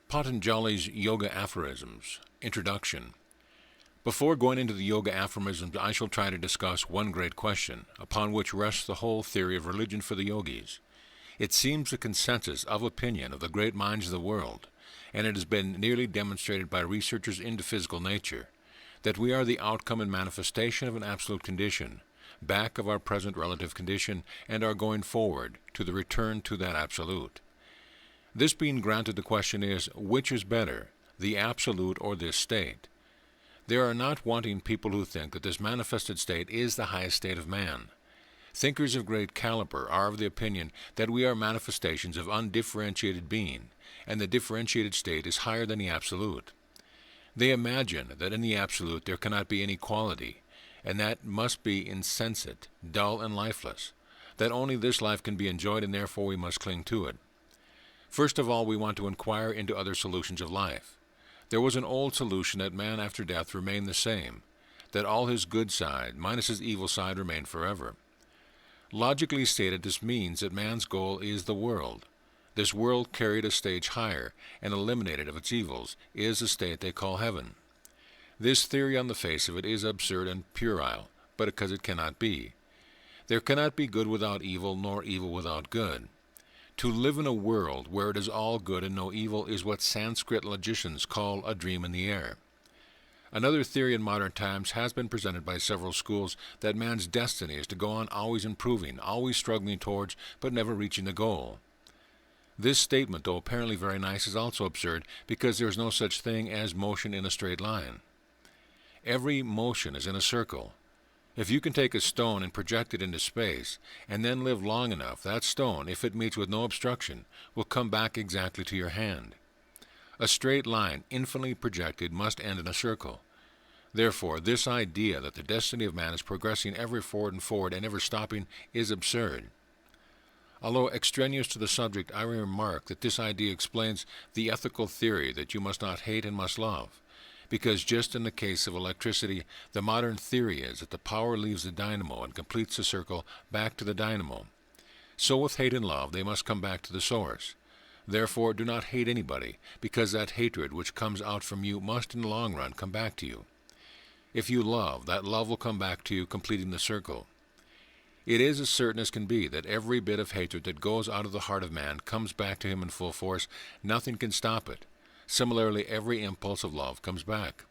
Patanjali's Yoga Aphorisms Introduction. Before going into the Yoga Aphorisms, I shall try to discuss one great question, upon which rests the whole theory of religion for the yogis. It seems the consensus of opinion of the great minds of the world, and it has been nearly demonstrated by researchers into physical nature, that we are the outcome and manifestation of an absolute condition, back of our present relative condition, and are going forward to the return to that absolute. This being granted, the question is, which is better, the absolute or this state? There are not wanting people who think that this manifested state is the highest state of man. Thinkers of great caliber are of the opinion that we are manifestations of undifferentiated being, and the differentiated state is higher than the absolute. They imagine that in the absolute there cannot be any quality, and that must be insensate, dull, and lifeless, that only this life can be enjoyed and therefore we must cling to it. First of all, we want to inquire into other solutions of life. There was an old solution that man after death remained the same, that all his good side minus his evil side remained forever. Logically stated, this means that man's goal is the world. This world carried a stage higher and eliminated of its evils is the state they call heaven. This theory on the face of it is absurd and puerile, but because it cannot be. There cannot be good without evil, nor evil without good. To live in a world where it is all good and no evil is what Sanskrit logicians call a dream in the air. Another theory in modern times has been presented by several schools that man's destiny is to go on always improving, always struggling towards, but never reaching the goal. This statement, though apparently very nice, is also absurd because there is no such thing as motion in a straight line. Every motion is in a circle. If you can take a stone and project it into space, and then live long enough, that stone, if it meets with no obstruction, will come back exactly to your hand. A straight line, infinitely projected, must end in a circle. Therefore, this idea that the destiny of man is progressing ever forward and never stopping is absurd. Although extraneous to the subject, I remark that this idea explains the ethical theory that you must not hate and must love. Because just in the case of electricity, the modern theory is that the power leaves the dynamo and completes the circle back to the dynamo. So with hate and love, they must come back to the source. Therefore, do not hate anybody, because that hatred which comes out from you must in the long run come back to you. If you love, that love will come back to you, completing the circle. It is as certain as can be that every bit of hatred that goes out of the heart of man comes back to him in full force. Nothing can stop it. Similarly, every impulse of love comes back.